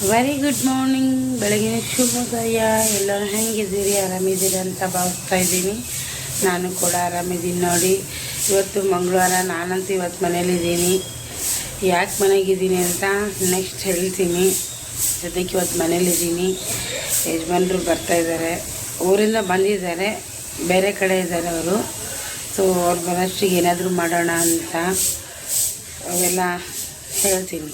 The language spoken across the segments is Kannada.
Very good morning. ಬೆಳಗಿನ ಶುಭೋದಯ. ಎಲ್ಲರೂ ಹೆಂಗಿದ್ದೀರಿ? ಆರಾಮಿದ್ದೀರಿ ಅಂತ ಭಾವಿಸ್ತಾ ಇದ್ದೀನಿ. ನಾನು ಕೂಡ ಆರಾಮಿದ್ದೀನಿ ನೋಡಿ. ಇವತ್ತು ಮಂಗಳವಾರ, ನಾನಂತೂ ಇವತ್ತು ಮನೇಲಿದ್ದೀನಿ. ಯಾಕೆ ಮನೆಗಿದ್ದೀನಿ ಅಂತ ನೆಕ್ಸ್ಟ್ ಹೇಳ್ತೀನಿ. ಜೊತೆಗೆ ಇವತ್ತು ಮನೇಲಿದ್ದೀನಿ. ಯಜಮಾನ್ರು ಬರ್ತಾಯಿದ್ದಾರೆ, ಊರಿಂದ ಬಂದಿದ್ದಾರೆ, ಬೇರೆ ಕಡೆ ಇದ್ದಾರೆ ಅವರು. ಸೊ ಅವ್ರು ಬರೋಷ್ಟಿಗೆ ಏನಾದರೂ ಮಾಡೋಣ ಅಂತ ಅವೆಲ್ಲ ಹೇಳ್ತೀನಿ.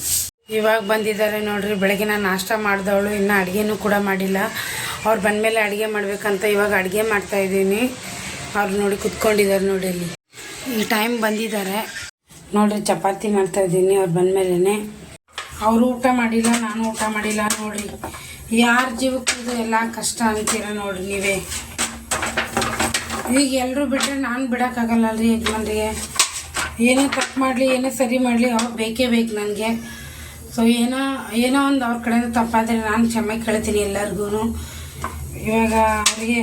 ಇವಾಗ ಬಂದಿದ್ದಾರೆ ನೋಡ್ರಿ. ಬೆಳಗಿನ ನಾಷ್ಟ ಮಾಡಿದವಳು ಇನ್ನೂ ಅಡುಗೆನೂ ಕೂಡ ಮಾಡಿಲ್ಲ. ಅವ್ರು ಬಂದಮೇಲೆ ಅಡುಗೆ ಮಾಡಬೇಕಂತ ಇವಾಗ ಅಡುಗೆ ಮಾಡ್ತಾಯಿದ್ದೀನಿ. ಅವ್ರು ನೋಡಿ ಕುತ್ಕೊಂಡಿದ್ದಾರೆ ನೋಡಿ ಅಲ್ಲಿ. ಈ ಟೈಮ್ ಬಂದಿದ್ದಾರೆ ನೋಡಿರಿ. ಚಪಾತಿ ಮಾಡ್ತಾಯಿದ್ದೀನಿ ಅವ್ರು ಬಂದಮೇಲೆ. ಅವರು ಊಟ ಮಾಡಿಲ್ಲ, ನಾನು ಊಟ ಮಾಡಿಲ್ಲ ನೋಡಿರಿ. ಯಾರ ಜೀವಕ್ಕೂ ಎಲ್ಲ ಕಷ್ಟ ಅಂತೀರ ನೋಡಿರಿ ನೀವೇ. ಈಗ ಎಲ್ಲರೂ ಬಿಟ್ಟರೆ ನಾನು ಬಿಡೋಕ್ಕಾಗಲ್ಲ ರೀ ಯಜಮಾನ್ರಿಗೆ. ಏನೇ ತಪ್ಪು ಮಾಡಲಿ, ಏನೇ ಸರಿ ಮಾಡಲಿ, ಅವ್ರು ಬೇಕೇ ಬೇಕು ನನಗೆ. ಸೊ ಏನೋ ಒಂದು ಅವ್ರ ಕಡೆಯಿಂದ ತಪ್ಪಾದರೆ ನಾನು ಕ್ಷಮೆ ಕೇಳ್ತೀನಿ ಎಲ್ಲರಿಗೂ. ಇವಾಗ ಅವರಿಗೆ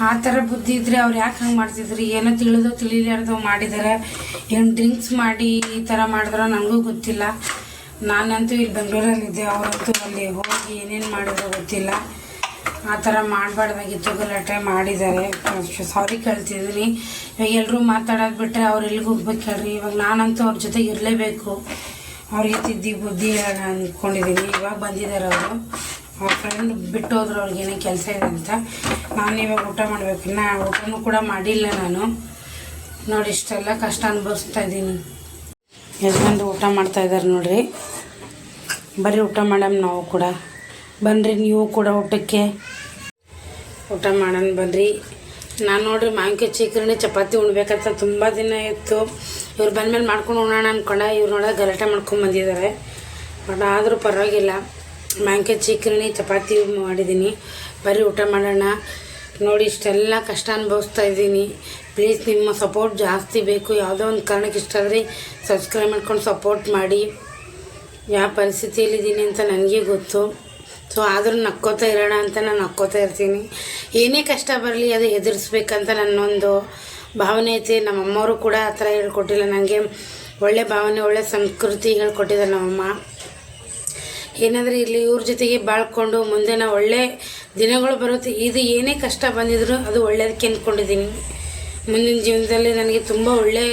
ಆ ಥರ ಬುದ್ಧಿ ಇದ್ದರೆ ಅವ್ರು ಯಾಕೆ ಹಂಗೆ ಮಾಡ್ತಿದ್ರಿ? ಏನೋ ತಿಳಿದೋ ತಿಳಿಲಾರ್ದೋ ಮಾಡಿದ್ದಾರೆ. ಏನು ಡ್ರಿಂಕ್ಸ್ ಮಾಡಿ ಈ ಥರ ಮಾಡಿದ್ರೋ ನನಗೂ ಗೊತ್ತಿಲ್ಲ. ನಾನಂತೂ ಇಲ್ಲಿ ಬೆಂಗಳೂರಲ್ಲಿದ್ದೆ, ಅವರಂತೂ ಅಲ್ಲಿ ಹೋಗಿ ಏನೇನು ಮಾಡಿದ್ರೋ ಗೊತ್ತಿಲ್ಲ. ಆ ಥರ ಮಾಡಬಾರ್ದಾಗಿತ್ತು, ಗಲಾಟೆ ಮಾಡಿದ್ದಾರೆ. ಸಾರಿ ಕೇಳ್ತಿದ್ದೀನಿ. ಇವಾಗ ಎಲ್ಲರೂ ಮಾತಾಡೋದು ಬಿಟ್ಟರೆ ಅವ್ರು ಎಲ್ಲಿಗೆ ಹೋಗ್ಬೇಕು ಹೇಳ್ರಿ? ಇವಾಗ ನಾನಂತೂ ಅವ್ರ ಜೊತೆಗೆ ಇರಲೇಬೇಕು. ಅವ್ರಿಗೆ ತಿದ್ದಿ ಬುದ್ಧಿ ಹೇಳೋಣ ಅಂದ್ಕೊಂಡಿದ್ದೀನಿ. ಇವಾಗ ಬಂದಿದ್ದಾರೆ ಅವರು. ಅವ್ರ ಫ್ರೆಂಡ್ ಬಿಟ್ಟು ಹೋದ್ರು, ಅವ್ರಿಗೇನೇ ಕೆಲಸ ಇದೆ ಅಂತ. ನಾನು ಇವಾಗ ಊಟ ಮಾಡಬೇಕು. ಇನ್ನು ಊಟನೂ ಕೂಡ ಮಾಡಿಲ್ಲ ನಾನು ನೋಡಿ. ಇಷ್ಟೆಲ್ಲ ಕಷ್ಟ ಅನುಭವಿಸ್ತಾ ಇದ್ದೀನಿ. ಯಜಮಾನ್ರು ಊಟ ಮಾಡ್ತಾಯಿದ್ದಾರೆ ನೋಡಿರಿ. ಬರೀ ಊಟ ಮಾಡಮ್ ನಾವು ಕೂಡ. ಬನ್ನಿರಿ ನೀವು ಕೂಡ ಊಟಕ್ಕೆ. ಊಟ ಮಾಡೋಣ ಬನ್ನಿರಿ. ನಾನು ನೋಡಿರಿ ಮಾವಿನಕಾಯಿ ಚೀಕರಣೆ ಚಪಾತಿ ಉಣ್ಬೇಕಂತ ತುಂಬ ದಿನ ಇತ್ತು. ಇವ್ರು ಬಂದಮೇಲೆ ಮಾಡ್ಕೊಂಡು ಉಣ್ಣೋಣ ಅಂದ್ಕೊಂಡೆ. ಇವ್ರು ನೋಡೋಕೆ ಗಲಾಟೆ ಮಾಡ್ಕೊಂಡು ಬಂದಿದ್ದಾರೆ. ಬಟ್ ಆದರೂ ಪರವಾಗಿಲ್ಲ. ಮಾವಿನಕಾಯಿ ಚೀಕರಣೆ ಚಪಾತಿ ಮಾಡಿದ್ದೀನಿ. ಬರೀ ಊಟ ಮಾಡೋಣ ನೋಡಿ. ಇಷ್ಟೆಲ್ಲ ಕಷ್ಟ ಅನುಭವಿಸ್ತಾ ಇದ್ದೀನಿ. ಪ್ಲೀಸ್ ನಿಮ್ಮ ಸಪೋರ್ಟ್ ಜಾಸ್ತಿ ಬೇಕು. ಯಾವುದೋ ಒಂದು ಕಾರಣಕ್ಕೆ ಇಷ್ಟ ಆದರೆ ಸಬ್ಸ್ಕ್ರೈಬ್ ಮಾಡ್ಕೊಂಡು ಸಪೋರ್ಟ್ ಮಾಡಿ. ಯಾವ ಪರಿಸ್ಥಿತಿಯಲ್ಲಿದ್ದೀನಿ ಅಂತ ನನಗೆ ಗೊತ್ತು. ಸೊ ಆದರೂ ನಕ್ಕೋತಾ ಇರೋಣ ಅಂತ ನಾನು ನಕ್ಕೋತಾ ಇರ್ತೀನಿ. ಏನೇ ಕಷ್ಟ ಬರಲಿ ಅದು ಎದುರಿಸ್ಬೇಕಂತ ನನ್ನೊಂದು ಭಾವನೆ ಐತಿ. ನಮ್ಮಮ್ಮವರು ಕೂಡ ಆ ಥರ ಹೇಳ್ಕೊಟ್ಟಿಲ್ಲ ನನಗೆ. ಒಳ್ಳೆ ಭಾವನೆ, ಒಳ್ಳೆ ಸಂಸ್ಕೃತಿ ಹೇಳ್ಕೊಟ್ಟಿದ್ದಾರೆ ನಮ್ಮಮ್ಮ. ಏನಾದರೂ ಇಲ್ಲಿ ಇವ್ರ ಜೊತೆಗೆ ಬಾಳ್ಕೊಂಡು ಮುಂದೆ ನಾವು ಒಳ್ಳೆ ದಿನಗಳು ಬರುತ್ತೆ. ಇದು ಏನೇ ಕಷ್ಟ ಬಂದಿದ್ರು ಅದು ಒಳ್ಳೆಯದಕ್ಕೆ ಅಂದ್ಕೊಂಡಿದ್ದೀನಿ. ಮುಂದಿನ ಜೀವನದಲ್ಲಿ ನನಗೆ ತುಂಬ ಒಳ್ಳೆ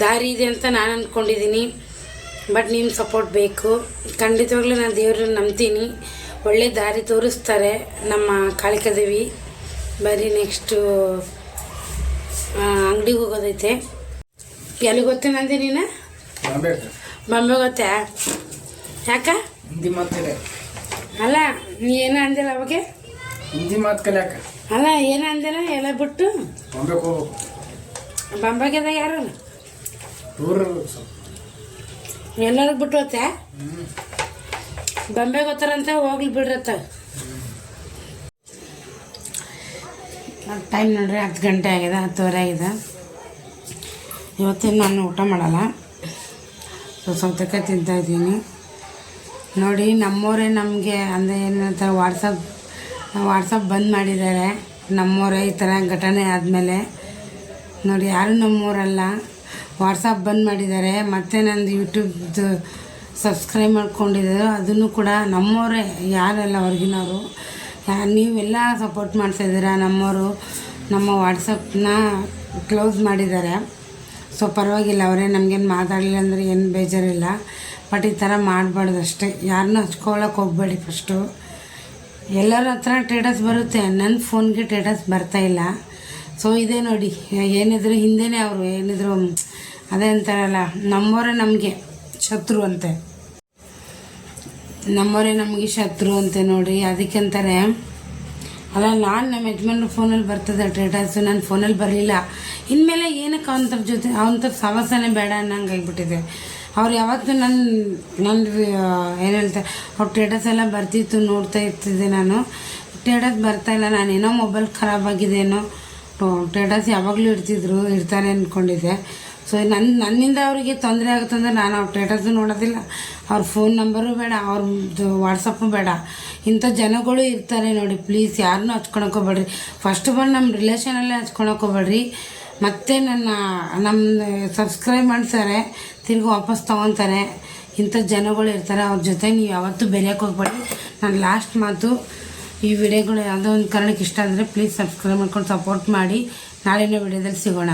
ದಾರಿ ಇದೆ ಅಂತ ನಾನು ಅಂದ್ಕೊಂಡಿದ್ದೀನಿ. ಬಟ್ ನಿಮ್ಮ ಸಪೋರ್ಟ್ ಬೇಕು. ಖಂಡಿತವಾಗ್ಲೂ ನಾನು ದೇವ್ರನ್ನ ನಂಬ್ತೀನಿ. ಒಳ್ಳೆ ದಾರಿ ತೋರಿಸ್ತಾರೆ ನಮ್ಮ ಕಾಳಿಕಾದೇವಿ. ಬರೀ ನೆಕ್ಸ್ಟು ಅಂಗಡಿಗೆ ಹೋಗೋದೈತೆ. ಎಲ್ಲಿ ಗೊತ್ತೇ ನಂದಿ ನೀನು? ಬಾಂಬೆ ಗೊತ್ತಾ? ಯಾಕ? ಹಿಂದಿ ಮಾತು ಅಲ್ಲ, ನೀ ಏನೋ ಅಂದಿಲ್ಲ ಅವಾಗೆ. ಹಿಂದಿ ಮಾತು ಕಲಿಯಾಕ ಅಲ್ಲ, ಏನೋ ಅಂದಿಲ್ಲ. ಎಲ್ಲ ಬಿಟ್ಟು ಬಾಂಬೆಗೆ ಹೋಗ್ಬೇಕು. ಬಾಂಬೆಗೆದ ಯಾರು ಟೂರ್ ಎಲ್ಲರಿಗೆ ಬಿಟ್ಟು ಹೋಗ್ತಾ? ಬಾಂಬೆಗೆ ಹೋಗ್ತಾರಂತ ಹೋಗ್ಲಿ ಬಿಡ್ರತ್ತ. ಟೈಮ್ ನೋಡ್ರಿ 10 ಗಂಟೆ ಆಗಿದೆ, 10:30 ಆಗಿದೆ. ಇವತ್ತಿನ ನಾನು ಊಟ ಮಾಡಲ್ಲ. ಸೌತೆಕಾಯಿ ತಿಂತಾಯಿದ್ದೀನಿ ನೋಡಿ. ನಮ್ಮವರೇ ನಮಗೆ ಅಂದರೆ ಏನಂತಾರೆ, ವಾಟ್ಸಪ್ ಬಂದ್ ಮಾಡಿದ್ದಾರೆ. ನಮ್ಮವರೇ ಈ ಥರ ಘಟನೆ ಆದಮೇಲೆ ನೋಡಿ. ಯಾರು ನಮ್ಮವರಲ್ಲ, ವಾಟ್ಸಪ್ ಬಂದ್ ಮಾಡಿದ್ದಾರೆ. ಮತ್ತು ನಂದು ಯೂಟ್ಯೂಬ್ದು ಸಬ್ಸ್ಕ್ರೈಬ್ ಮಾಡ್ಕೊಂಡಿದ್ದಾರೆ, ಅದನ್ನು ಕೂಡ ನಮ್ಮವರೇ, ಯಾರಲ್ಲ ಹೊರಗಿನವರು. ನೀವೆಲ್ಲ ಸಪೋರ್ಟ್ ಮಾಡ್ತಾಯಿದ್ದೀರಾ. ನಮ್ಮವರು ನಮ್ಮ ವಾಟ್ಸಪ್ನ ಕ್ಲೋಸ್ ಮಾಡಿದ್ದಾರೆ. ಸೊ ಪರವಾಗಿಲ್ಲ, ಅವರೇ ನಮಗೇನು ಮಾತಾಡಲಿಲ್ಲ ಅಂದರೆ ಏನು ಬೇಜಾರಿಲ್ಲ. ಬಟ್ ಈ ಥರ ಮಾಡಬಾರ್ದು ಅಷ್ಟೇ. ಯಾರನ್ನೂ ಹಚ್ಕೊಳ್ಳೋಕೆ ಹೋಗಬೇಡಿ. ಫಸ್ಟು ಎಲ್ಲರ ಹತ್ರ ಸ್ಟೇಟಸ್ ಬರುತ್ತೆ, ನನ್ನ ಫೋನ್ಗೆ ಸ್ಟೇಟಸ್ ಬರ್ತಾಯಿಲ್ಲ. ಸೊ ಇದೇ ನೋಡಿ, ಏನಿದ್ರು ಹಿಂದೆನೇ ಅವರು ಏನಿದ್ರು ಅದೇ ಅಂತಾರಲ್ಲ, ನಮ್ಮವರೇ ನಮಗೆ ಶತ್ರು ಅಂತೆ. ನಮ್ಮವರೇ ನಮಗೆ ಶತ್ರು ಅಂತೆ ನೋಡಿ. ಅದಕ್ಕಂತಾರೆ ಅಲ್ಲ, ನಾನು ನಮ್ಮ ಯಜಮಾನ್ರ ಫೋನಲ್ಲಿ ಬರ್ತದೆ ಸ್ಟೇಟಸ್ಸು, ನನ್ನ ಫೋನಲ್ಲಿ ಬರಲಿಲ್ಲ. ಇನ್ಮೇಲೆ ಏನಕ್ಕೆ ಅವನ ಜೊತೆ ಅವನ ಸವಾಸನೆ ಬೇಡ ಅನ್ನಂಗೆ ಆಗಿಬಿಟ್ಟಿದೆ. ಅವ್ರು ಯಾವತ್ತೂ ನನ್ನ ಏನು ಹೇಳ್ತಾರೆ, ಅವ್ರ ಸ್ಟೇಟಸ್ ಎಲ್ಲ ಬರ್ತಿತ್ತು, ನೋಡ್ತಾ ಇರ್ತಿದ್ದೆ ನಾನು. ಸ್ಟೇಟಸ್ ಬರ್ತಾಯಿಲ್ಲ. ನಾನೇನೋ ಮೊಬೈಲ್ ಖರಾಬಾಗಿದೆನೋ, ಸ್ಟೇಟಸ್ ಯಾವಾಗಲೂ ಇರ್ತಾರೆ ಅಂದ್ಕೊಂಡಿದ್ದೆ. ಸೊ ನನ್ನಿಂದ ಅವರಿಗೆ ತೊಂದರೆ ಆಗುತ್ತಂದ್ರೆ ನಾನು ಅವ್ರ ಸ್ಟೇಟಸ್ಸು ನೋಡೋದಿಲ್ಲ, ಅವ್ರ ಫೋನ್ ನಂಬರು ಬೇಡ, ಅವ್ರದ್ದು ವಾಟ್ಸಪ್ಪು ಬೇಡ. ಇಂಥ ಜನಗಳು ಇರ್ತಾರೆ ನೋಡಿ. ಪ್ಲೀಸ್ ಯಾರನ್ನೂ ಹಚ್ಕೊಳಕೋಬೇಡ್ರಿ. ಫಸ್ಟ್ ಆಫ್ ಆಲ್ ನಮ್ಮ ರಿಲೇಷನಲ್ಲೇ ಹಚ್ಕೊಳಕೋಬೇಡ್ರಿ. ಮತ್ತು ನಮ್ಮ ಸಬ್ಸ್ಕ್ರೈಬ್ ಮಾಡ್ತಾರೆ, ತಿರ್ಗಿ ವಾಪಸ್ ತೊಗೊತಾರೆ. ಇಂಥ ಜನಗಳು ಇರ್ತಾರೆ, ಅವ್ರ ಜೊತೆ ನೀವು ಯಾವತ್ತೂ ಬೆರೆಯೋಕೆ ಹೋಗ್ಬೇಡಿ. ನಾನು ಲಾಸ್ಟ್ ಮಾತು, ಈ ವಿಡಿಯೋಗಳು ಯಾವುದೋ ಒಂದು ಕಾರಣಕ್ಕೆ ಇಷ್ಟ ಅಂದರೆ ಪ್ಲೀಸ್ ಸಬ್ಸ್ಕ್ರೈಬ್ ಮಾಡ್ಕೊಂಡು ಸಪೋರ್ಟ್ ಮಾಡಿ. ನಾಳಿನ ವಿಡಿಯೋದಲ್ಲಿ ಸಿಗೋಣ.